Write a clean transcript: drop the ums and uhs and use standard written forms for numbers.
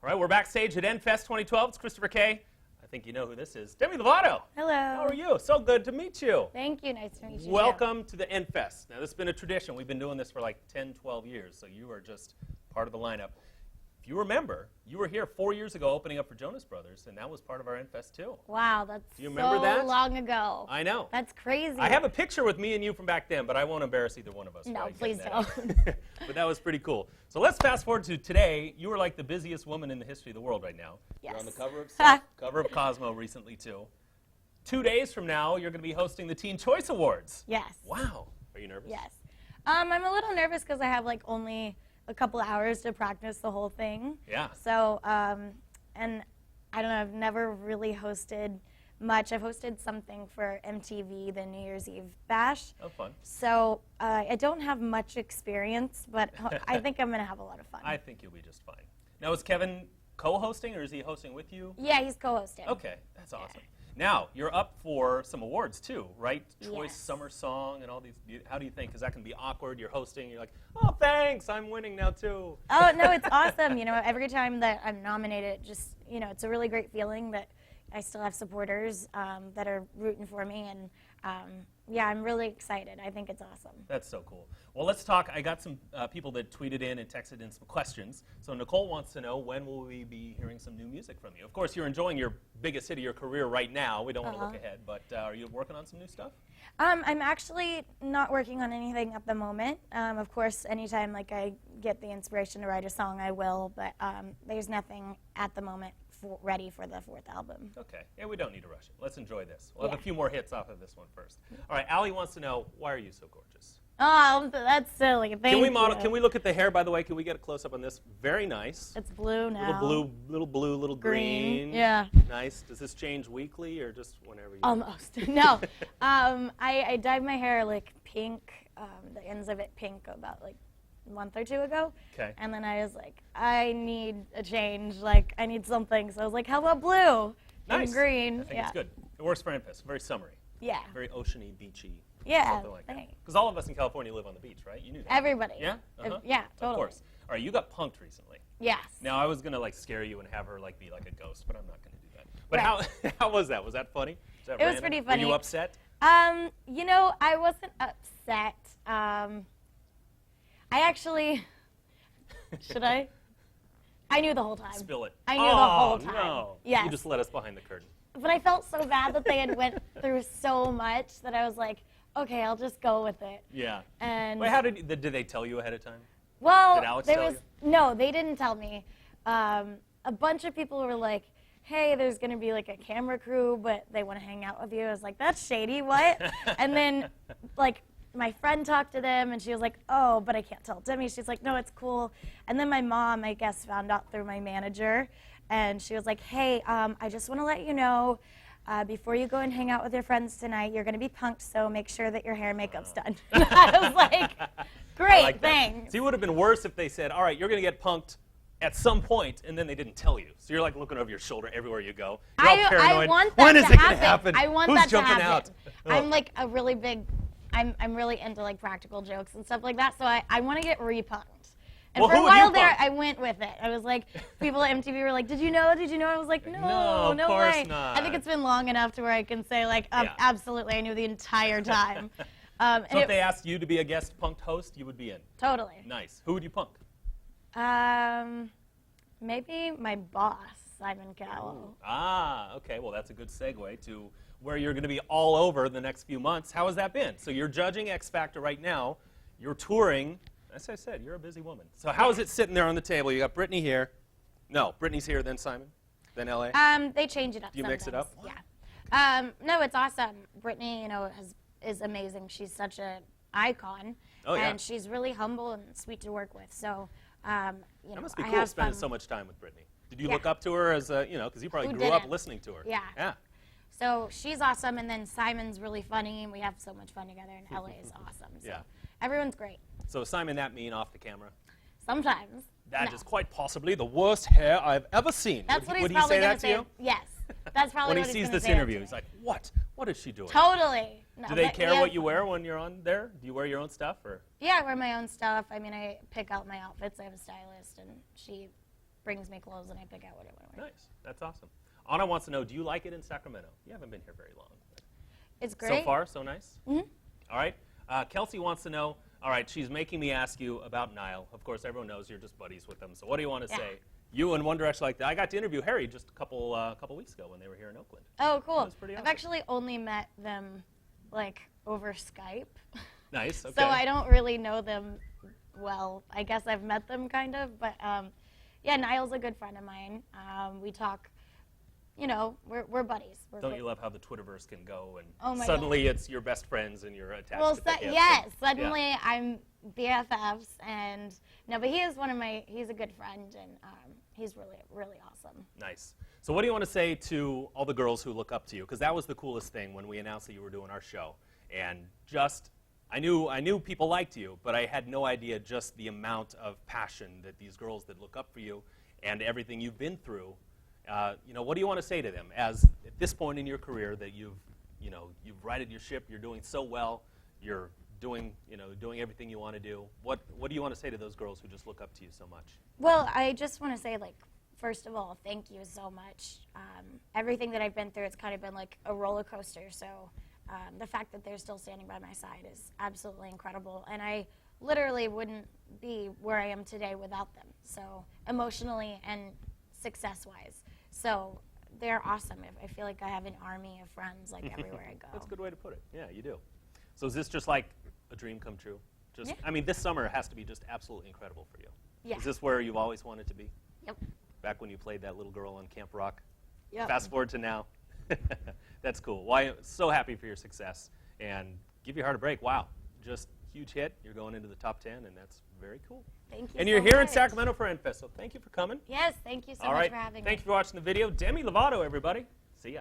All right, we're backstage at Endfest 2012. It's Christopher K. I think you know who this is. Demi Lovato. Hello. How are you? So good to meet you. Thank you. Nice to meet you. Welcome to the Endfest. Now, this has been a tradition. We've been doing this for like 10, 12 years, so you are just part of the lineup. If you remember, you were here 4 years ago opening up for Jonas Brothers, and that was part of our Endfest too. Wow, that's Do you remember that? long ago. I know. That's crazy. I have a picture with me and you from back then, but I won't embarrass either one of us. No, please don't. don't. But that was pretty cool. So let's fast forward to today. You are like the busiest woman in the history of the world right now. Yes. You're on the cover of Self, cover of Cosmo recently too. 2 days from now, you're going to be hosting the Teen Choice Awards. Yes. Wow. Are you nervous? Yes. I'm a little nervous because I have like only a couple hours to practice the whole thing. Yeah. So, and I don't know, I've never really hosted much. I've hosted something for MTV, the New Year's Eve Bash. Oh, fun. So I don't have much experience, but I think I'm going to have a lot of fun. I think you'll be just fine. Now, is Kevin co-hosting, or is he hosting with you? Yeah, he's co-hosting. Okay, that's awesome. Now, you're up for some awards too, right? Choice Yes. Summer Song and all these. How do you think? Because that can be awkward. You're hosting, you're like, oh, thanks, I'm winning now too. Oh, no, it's awesome. You know, every time that I'm nominated, just, you know, it's a really great feeling that I still have supporters that are rooting for me. And, yeah, I'm really excited. I think it's awesome. That's so cool. Well, let's talk. I got some people that tweeted in and texted in some questions. So Nicole wants to know, when will we be hearing some new music from you? Of course, you're enjoying your biggest hit of your career right now. We don't want to look ahead, but are you working on some new stuff? I'm actually not working on anything at the moment. Of course, anytime like I get the inspiration to write a song, I will. But there's nothing at the moment ready for the fourth album. Okay. Yeah, we don't need to rush it. Let's enjoy this. We'll have a few more hits off of this one first. All right. Allie wants to know, why are you so gorgeous? Oh, that's silly. Thank Can we model? you. Can we look at the hair? By the way, can we get a close up on this? Very nice. It's blue now. Little blue, little green. Yeah. Nice. Does this change weekly or just whenever you? Almost. No. I dyed my hair like pink, the ends of it pink about like a month or two ago. Okay. And then I was like, I need a change. Like, I need something. So I was like, how about blue Nice. and green? I think it's good. It works for Endfest. Very summery. Yeah. Very oceany, beachy. Yeah. Something like that. Thanks. Because all of us in California live on the beach, right? You knew that. Everybody. Yeah. Uh-huh. Yeah, totally. Of course. All right. You got punked recently. Yes. Now I was gonna like scare you and have her like be like a ghost, but I'm not gonna do that. But Right. how was that? Was that funny? Was that It was random? pretty funny. Were you upset? You know, I wasn't upset. I actually, should I? I knew the whole time. Spill it. I knew the whole Oh, time. no. Yes. You just let us behind the curtain. But I felt so bad that they had went through so much that I was like, okay, I'll just go with it. Yeah. And Wait, how did they tell you ahead of time? well, Did Alex there tell was no, they didn't tell me. A bunch of people were like, hey, there's going to be like a camera crew, but they want to hang out with you. I was like, that's shady, what? And then like my friend talked to them and she was like, oh, but I can't tell Demi. She's like, no, it's cool. And then my mom, I guess, found out through my manager. And she was like, hey, I just want to let you know, before you go and hang out with your friends tonight, you're going to be punked, so make sure that your hair and makeup's done. I was like, great, like that. thanks. See, it would have been worse if they said, all right, you're going to get punked at some point, and then they didn't tell you. So you're like looking over your shoulder everywhere you go. You're all paranoid. I want that when is to it happen. gonna happen? I want Who's that to jumping happen. out? I'm like a really big, I'm really into like practical jokes and stuff like that, so I want to get repunked. And Well, for a who would you while there, punk? I went with it. I was like, people at MTV were like, did you know? Did you know? I was like, No, no of course way. not. I think it's been long enough to where I can say like, Yeah. absolutely, I knew the entire time. So if they asked you to be a guest punked host, you would be in. Totally. Nice. Who would you punk? Maybe my boss, Simon Cowell. Ah, okay. Well, that's a good segue to where you're going to be all over the next few months. How has that been? So you're judging X Factor right now. You're touring. As I said, you're a busy woman. So how is it sitting there on the table? You got Brittany here. No, Brittany's here, then Simon, then LA. They change it up. Do you mix it up? Yeah. No, it's awesome. Brittany, you know, is amazing. She's such an icon, Oh, yeah. and she's really humble and sweet to work with. So, you know, That must be I cool have spending fun. so much time with Brittany. Did you Yeah. look up to her as a, you know, because you probably Who grew up didn't? listening to her. Yeah. Yeah. So she's awesome, and then Simon's really funny, and we have so much fun together. And LA is awesome. So Yeah. everyone's great. So Simon, that mean off the camera? Sometimes. That No. is quite possibly the worst hair I've ever seen. That's would what he's would he probably say gonna that say. to you? Yes. That's probably When what he he's sees gonna this say interview, to he's me. like, what? What is she doing? Totally. No, Do they but care we what have you fun. wear when you're on there? Do you wear your own stuff? Or? Yeah, I wear my own stuff. I mean, I pick out my outfits. I have a stylist, and she brings me clothes and I pick out what I want to wear. Nice. That's awesome. Anna wants to know, do you like it in Sacramento? You haven't been here very long. It's great. So far, so nice? Mm-hmm. All right. Kelsey wants to know, all right, she's making me ask you about Niall. Of course, everyone knows you're just buddies with them. So what do you want to say? You and One Direction like that. I got to interview Harry just a couple weeks ago when they were here in Oakland. Oh, cool. That was pretty awesome. I've actually only met them like over Skype. Nice. Okay. So I don't really know them well. I guess I've met them kind of, but yeah, Niall's a good friend of mine. We talk. You know, we're buddies. Don't you love how the Twitterverse can go and Oh my suddenly it's your best friends and you're attached Well, to the hip. yes, suddenly I'm BFFs, and no, but he's a good friend, and he's really awesome. Nice. So what do you want to say to all the girls who look up to you? Because that was the coolest thing when we announced that you were doing our show. And I knew people liked you, but I had no idea just the amount of passion that these girls that look up for you and everything you've been through. What do you want to say to them as at this point in your career that you've righted your ship, you're doing so well, you're doing everything you want to do. What do you want to say to those girls who just look up to you so much? Well, I just want to say, like, first of all, thank you so much. Everything that I've been through, it's kind of been like a roller coaster. So the fact that they're still standing by my side is absolutely incredible. And I literally wouldn't be where I am today without them. So emotionally and success-wise. So they're awesome. I feel like I have an army of friends like everywhere I go. That's a good way to put it. Yeah, you do. So is this just like a dream come true? Yeah. I mean, this summer has to be just absolutely incredible for you. Yeah. Is this where you've always wanted to be? Yep. Back when you played that little girl on Camp Rock? Yep. Fast forward to now. That's cool. Well, I'm so happy for your success. And give your heart a break. Wow. Just huge hit. You're going into the top 10, and that's very cool. Thank you And you're so here in much. Sacramento for Endfest, so thank you for coming. Yes, thank you so All much right. for having me. Thank you for watching the video. Demi Lovato, everybody. See ya.